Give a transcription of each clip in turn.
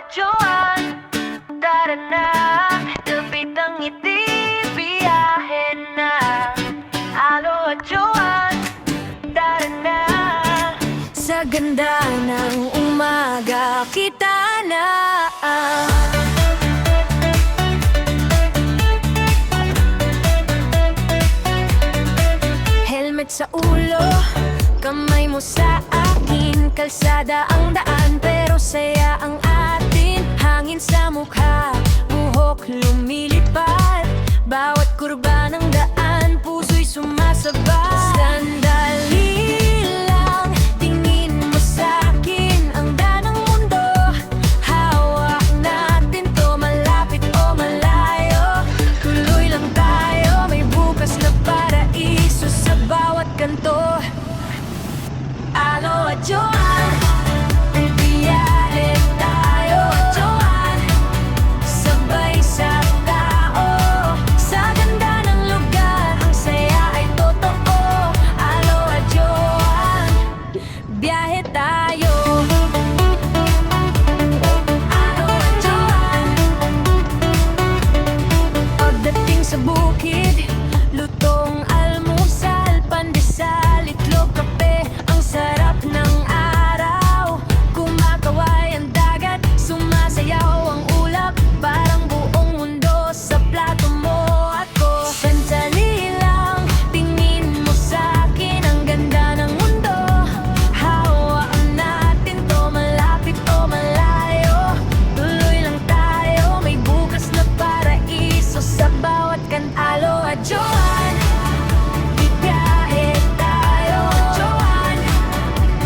Joan, tara na, lapit ang ngiti, biyahe na. Aloha Joan, tara na. Sa ganda ng umaga, kita na. Helmet sa ulo, kamay mo sa akin. Kalsada ang daan, pero saya ang atin. Hangin sa mukha, buhok lumilipad. Bawat kurba ng daan, puso'y sumasabay. Sandali lang, tingin mo sa'kin. Ang danang mundo, hawak natin to. Malapit o malayo, tuloy lang tayo. May bukas na paraiso sa bawat kanto. Aloha Joan, biyahe tayo Joan, sabay sa tao. Sa ganda ng lugar, ang saya ay totoo. Aloha Joan, biyahe tayo. Aloha Joan. Pagdating sa bukid, lutong almusal, pandesal, itlog, kape. Ang sarap ng araw, kumakaway ang dagat, sumasayaw ang ulap. Parang buong mundo sa plato mo at ko. Sandali lang, tingin mo sa'kin. Ang ganda ng mundo, hawaan natin to. Malapit o malayo, tuloy lang tayo. May bukas na paraiso sa bawat kan. Aloha Joan, biyahe tayo Joan,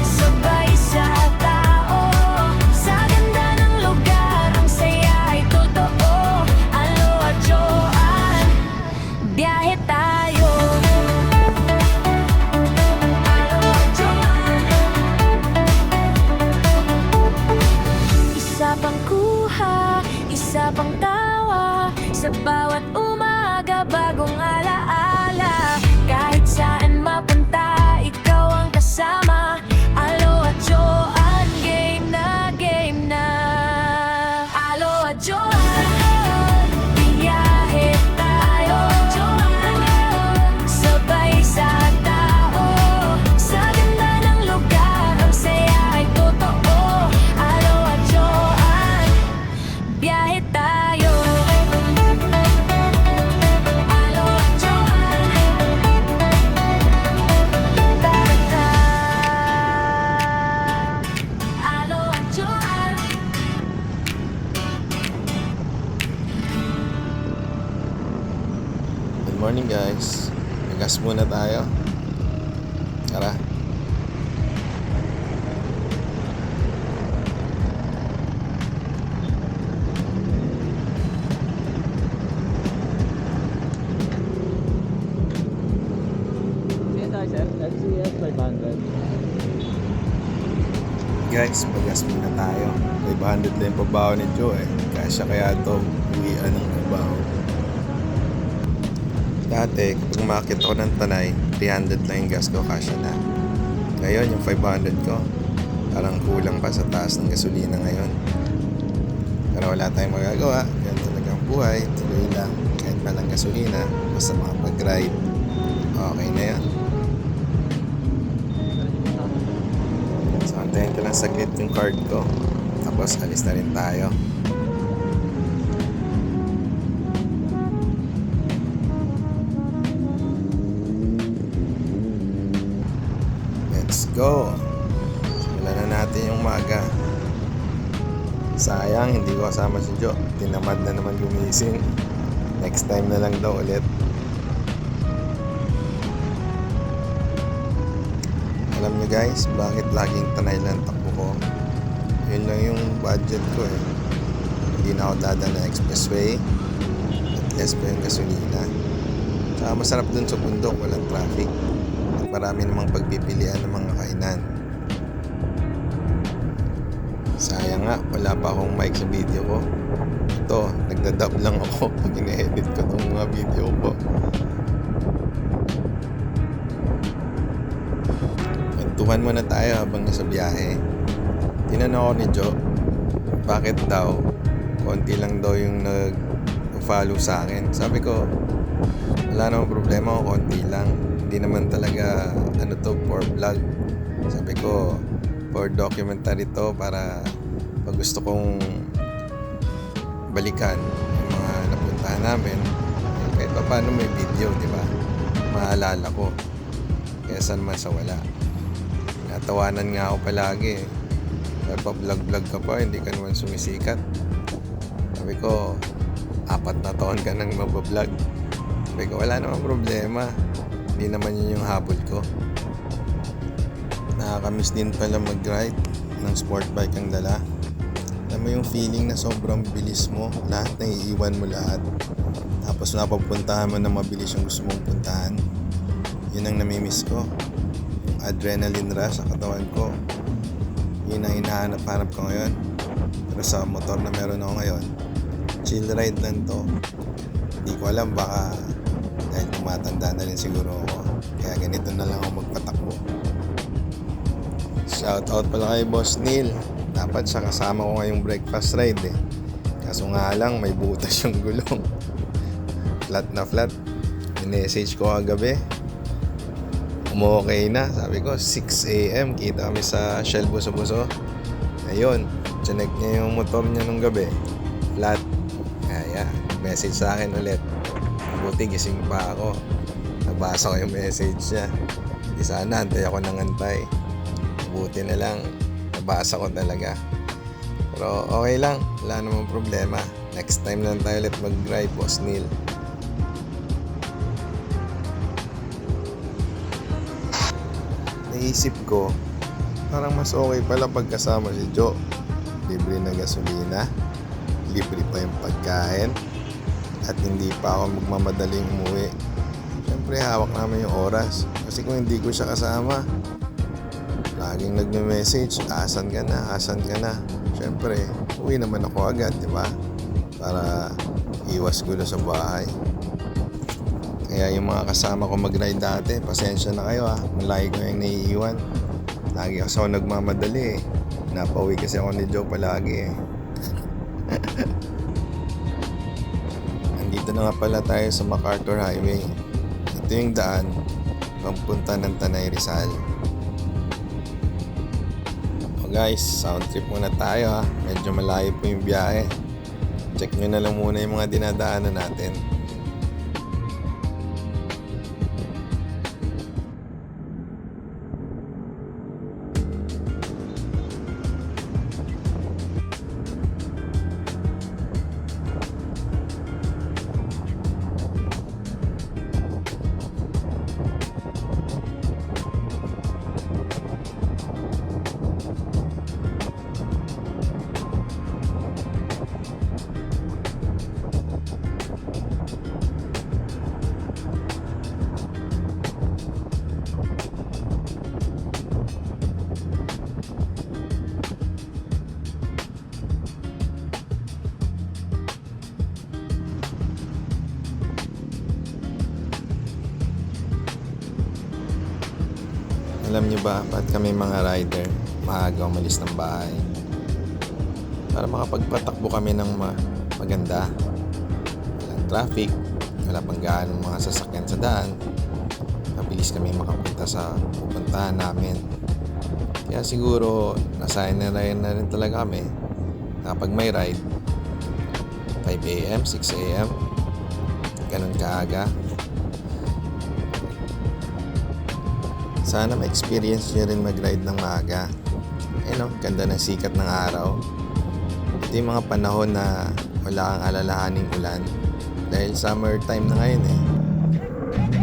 sabay sa tao. Sa ganda ng lugar, ang saya ay totoo. Aloha Joan, biyahe tayo. Aloha Joan. Isa pang kuha, isa pang tawa. Sa bawat umaga, bagong alaala. Kahit saan mapunta, ikaw ang kasama. Aloha Joan, game na, game na. Aloha Joan, biyahe tayo Joan, sabay sa tao. Sa ganda ng lugar, ang saya ay totoo. Aloha Joan, biyahe tayo. Aloha Joan, tara na. Aloha Joan. Good morning guys. Magas muna tayo. Tara. LCS 500. Guys, magas muna tayo. 500 lang yung pabaho ni Joe eh. Kasya kaya ito, uwian ng pabaho. Dati, kapag umakit ako ng Tanay, 300 lang yung gas ko, kasya na. Ngayon, yung 500 ko, parang kulang pa sa taas ng gasolina ngayon. Pero wala tayong magagawa. Yan talagang buhay. Tuloy lang. Kahit malang gasolina, basta makapag-ride. Okay na yan. So, antayin ko lang saglit yung card ko. Tapos, alis na rin tayo. Let's go! Simulan na natin yung umaga. Sayang, hindi ko kasama si Joe. Tinamad na naman gumising. Next time na lang daw ulit. Alam niyo guys, bakit laging Tanay lang takbo ko? Yun lang yung budget ko eh. Hindi na ako dadaan na expressway. At less pa yung gasolina. Tsaka masarap dun sa bundok, walang traffic. At marami namang pagpipilian ng mga kainan. Sayang nga, wala pa akong mic sa video ko. Ito, nagdadub lang ako pag ine-edit ko itong mga video ko. Kwentuhan muna tayo habang nasa biyahe. Tinanong ako ni Joe, bakit daw konti lang daw yung nag-follow sa akin. Sabi ko, wala namang problema kung konti lang. Hindi naman talaga ano to, for vlog. Sabi ko, for documentary to, para pag gusto kong balikan yung mga napuntahan namin, kahit pa paano may video, di ba? Maalala ko. Kesa naman sa wala. Natawanan nga ako palagi. Vlog ka pa, hindi ka naman sumisikat. Sabi ko, 4 na taon ka nang mabablog. Sabi ko, wala namang problema. Hindi naman yun yung habol ko. Nakakamiss din pala mag-ride ng sport bike ang dala. Alam mo yung feeling na sobrang bilis mo, lahat na iiwan mo lahat. Tapos napapuntahan mo na mabilis yung gusto mong puntahan. Yun ang namimiss ko. Yung adrenaline rush sa katawan ko. Yun ang hinahanap-hanap ko ngayon. Pero sa motor na meron ako ngayon, chill ride lang to. Hindi ko alam, baka dahil tumatanda na rin siguro ako, kaya ganito na lang ako magpatakbo. Shoutout pala kay Boss Neil. Dapat siya kasama ko ngayong breakfast ride eh. Kaso nga lang, may butas yung gulong. Flat na flat. Minessage ko kagabi, okay na. Sabi ko 6 AM kita kami sa Shell Buso-Buso. Ayun, chinek niya yung motor niya nung gabi, flat. Kaya message sa akin ulit. Buti gising pa ako, nabasa ko yung message niya. Di sana antay ako nang antay. Buti na lang nabasa ko talaga. Pero okay lang, wala namang problema. Next time lang tayo ulit mag-drive, Boss Neil. Naisip ko, parang mas okay pala pagkasama si Joe. Libre na gasolina, libre pa yung pagkain, at hindi pa ako magmamadaling umuwi. Siyempre hawak namin yung oras. Kasi kung hindi ko siya kasama, laging nagme-message, asan ka na, asan ka na. Siyempre, uwi naman ako agad, di ba? Para iwas gulo sa bahay. Kaya yung mga kasama ko mag-ride dati, pasensya na kayo malagi ko yung naiiwan. Lagi kasi ako nagmamadali eh. Napauwi kasi ako ni Joe palagi eh. Andito na nga pala tayo sa MacArthur Highway. Ito yung daan pampunta ng Tanay Rizal. O guys, sound trip muna tayo Medyo malayo po yung biyahe. Check nyo na lang muna yung mga dinadaanan natin. Alam niyo ba, ba't kami mga rider maaga umalis ng bahay? Para makapagpatakbo kami ng maganda. Walang traffic, wala pang gaano mga sasakyan sa daan. Mabilis kami makapunta sa pupuntahan namin. Kaya siguro, nasanay na rin talaga kami. Kapag may ride, 5 AM, 6 AM, ganun kaaga. Sana ma-experience nyo rin mag-ride ng maaga. Ganda ng sikat ng araw. Ito yung mga panahon na wala kang alalahaning ulan. Dahil summertime na ngayon eh.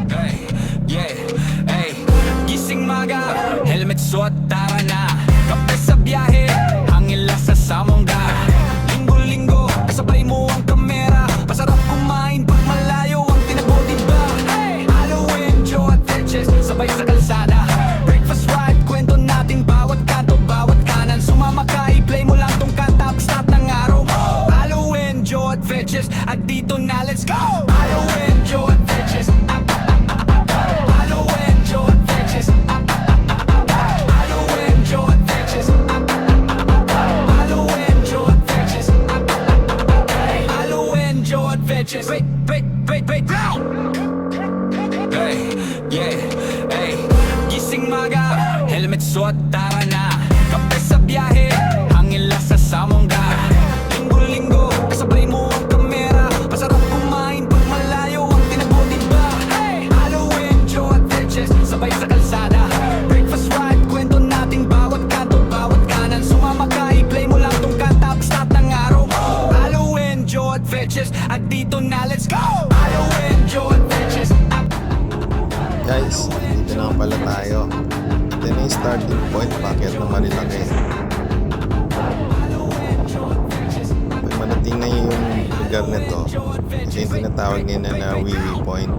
Hey, yeah, hey, gising maga, helmet suot, tara na. Kape sa biyahe, hangin lang sa samongga. Linggo-linggo, kasabay mo ang kamera. Pasarap kumain pag malayo ang tinago, diba? Hey, Halloween, Joe at Tetches, sabay sa kalsada. Breakfast ride, kwento natin bawat kanto, bawat kanan. Sumama ka, i-play mo lang tong kanta, start ng araw. Halloween, Joe at Tetches, at dito na, let's go! Halloween, Joe at Tetches, Halloween, Joe at Tetches, Halloween, Joe at Tetches, Halloween, adventures. Wait down. Hey, yeah, hey. Gising maga, helmet suot, tara na. Kape sa biyahe, hangin lang sa samongga. Linggo-linggo, kasabay mo ang kamera. Masarap kumain pag malayo ang tinago, diba? Hey, Halloween, Joe adventures, sabay sa kalsada. Breakfast ride, kwento natin bawat kanto, bawat kanan. Sumama ka, i-play mo lang tong kanta, start ng araw mo. Halloween, Joe adventures, at dito na, let's go! Halloween, Joe adventures. Guys, dito na pala tayo. Ito na yung starting point, packet ng Marilaki. Pag manating na yung lugar nito, ito yung tinatawag nila na Wiwi Point.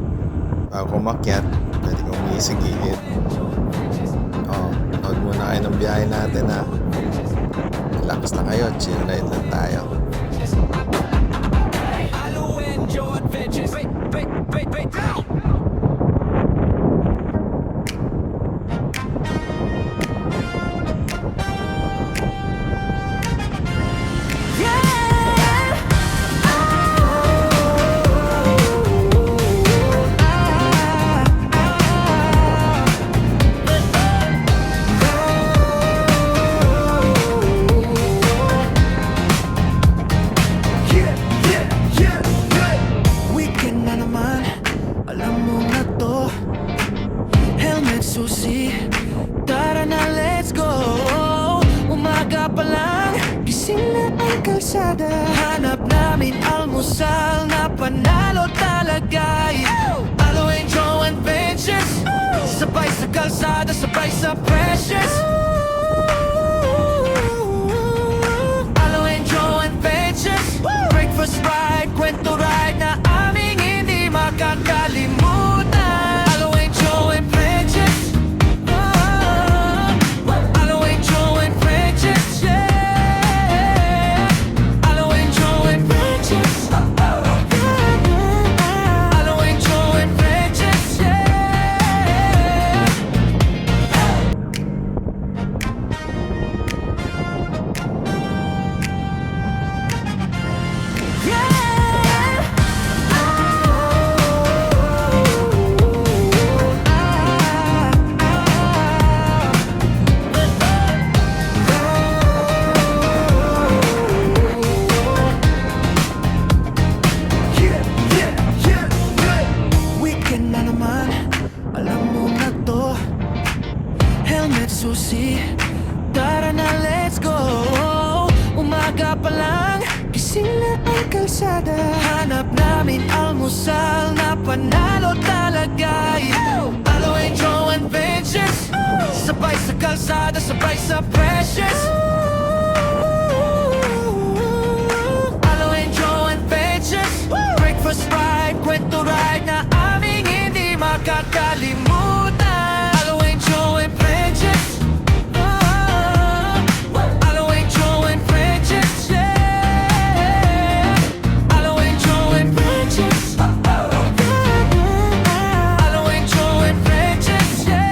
Bago kumakyat, pwede kong umihi sa gilid. Nood muna kayo ng biyahe natin ha. Relax na kayo, chill ride lang tayo. Halloween, Joe adventures. Wait down. Weekend na naman, alam mo na to. Helmet, susi, tara na, let's go. Umaga pa lang, gising na ang kalsada. Hanap namin almusal na panalo talaga. Halloween, Joe adventures, sabay sa kalsada, sabay sa precious. Halloween, Joe adventures, breakfast ride, kwento ride na aming hindi makakalimutan. Halloween, Joe adventures, Halloween, Joe adventures, yeah. Halloween, Joe adventures, Halloween, Joe adventures, yeah. Weekend na naman, alam mo na to. Helmet, susi, tara na, let's go. Umaga pa lang, gising na ang kalsada. Hanap namin almusal na panalo talaga. Halloween, Joe adventures, sabay sa kalsada, sabay sa precious. Halloween, Joe adventures, breakfast ride, kwento ride na aming hindi makakalimutan. Halloween, Joe adventures, Halloween, Joe adventures, yeah. Halloween, Joe adventures, Halloween, Joe adventures, yeah.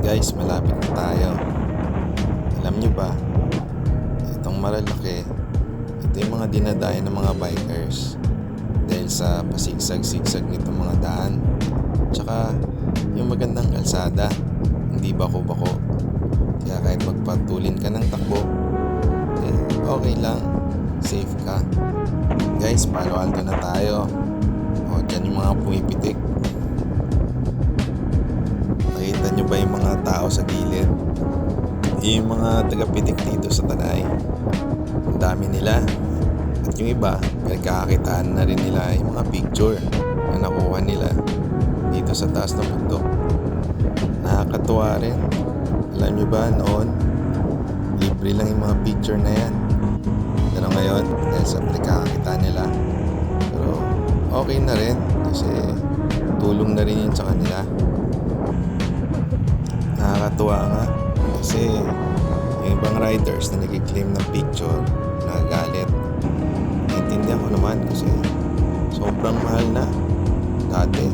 Guys, malapit na tayo. Alam nyo ba, itong Marilaki, ito yung mga dinadayo ng mga bikers dahil sa pasigsag-sigsag nitong mga daan. Tsaka yung magandang kalsada, hindi bako-bako. Kaya kahit magpatulin ka ng takbo, okay lang, safe ka. Guys, Palo Alto na tayo. Dyan yung mga pumipitik. Nakita nyo ba yung mga tao sa gilid? Yung mga tagapitik dito sa Tanay. Ang dami nila. At yung iba, nagkakakitaan na rin nila yung mga picture na nakuha nila dito sa taas ng bundok. Nakakatuwa rin. Alam nyo ba noon, libre lang yung mga picture na yan. Pero ngayon, dahil sa nagkakakitaan nila. Pero okay na rin kasi tulong na rin yun sa kanila. Nakakatuwa nga kasi yung ibang riders na nag-claim ng picture nagagalit. Naintindihan ko naman kasi sobrang mahal na dati.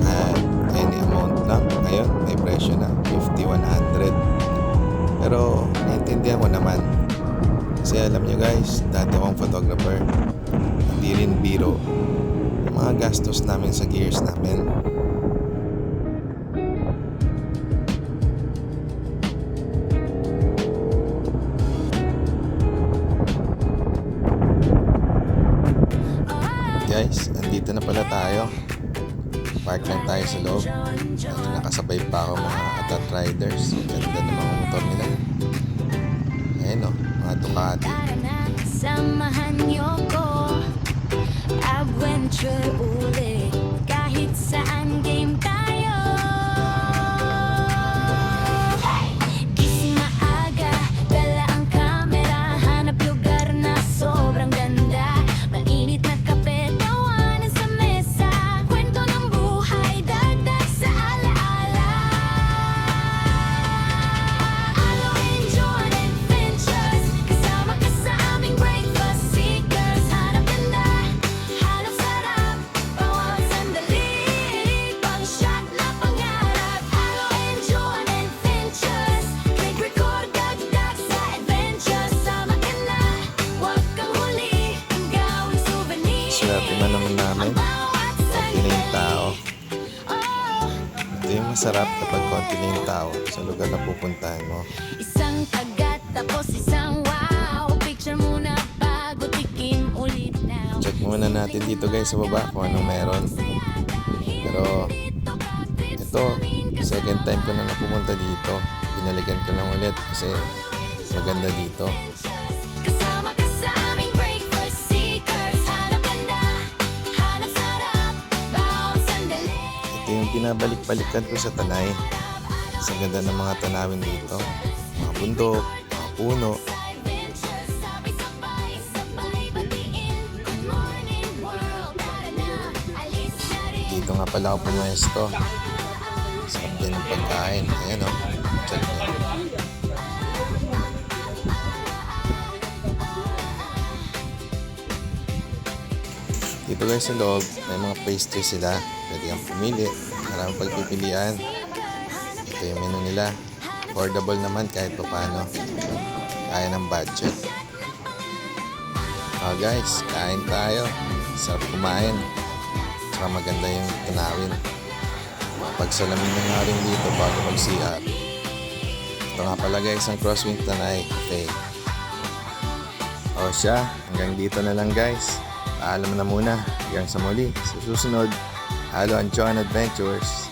Kahit any amount lang, ngayon may presyo na 50, 100. Pero naiintindihan ko naman. Kasi alam nyo guys, dati akong photographer. Hindi rin biro yung mga gastos namin sa gears namin. Guys, andito na pala tayo. Park lang tayo sa loob. Nakasabay pa ako mga Atat Riders. Ganda ng mga motor nila. Ayan o, mga Ducati. Tara na, samahan niyo ko. Adventure ulit. Kahit saan game tayo. Gising maaga, dala ang camera. Hanap lugar na sobrang ganda. Mainit na kape, tawanan sa mesa. Kwento ng buhay, dagdag sa alaala. Alo, enjoy adventures. Kasama ka sa aming breakfast seekers. Hanap ganda, hanap sarap. Bawat sandali, pang shot na pangarap. Alo, enjoy adventures. Click record, dagdag sa adventures. Sama ka na, huwag kang huli. Ang gawing souvenir. Swerte na naman namin. Bawat Konti na yung tao. oh. Ito yung masarap kapag konti na yung tao sa lugar na pupuntahan mo. Isang kagat tapos isang wow. Picture muna bago tikim ulit now. Check muna natin dito guys sa baba kung anong meron. Pero ito, second time ko na napupunta dito. Pinalikan ko lang ulit kasi maganda dito. Kasama ka sa aming breakfast seekers. Hanap ganda, hanap sarap. Bawat sandali. Ito yung pinabalik-balikan ko sa Tanay. Sa ganda ng mga tanawin dito. Mga bundok, mga puno. Adventures, sabay-sabay, sabay batiin. Good morning world, tara na, alis na rin. Dito nga pala ako pumesto. Sarap din ng pagkain. Ayan o. Check nyo. Dito guys sa loob, may mga pastry sila. Pwede kang pumili. Maraming pagpipilian. Ito yung menu nila. Affordable naman kahit pa paano. Kaya ng budget. Oh guys, kain tayo. Sarap kumain. Tsaka maganda yung tanawin. Pagsalamin na nga rin dito bago mag-CR. Ito nga pala guys ang Crosswind Tanay Cafe. O siya, hanggang dito na lang guys. Paalam na muna. Hanggang sa muli. Sa susunod, Alo Anchoan Adventures.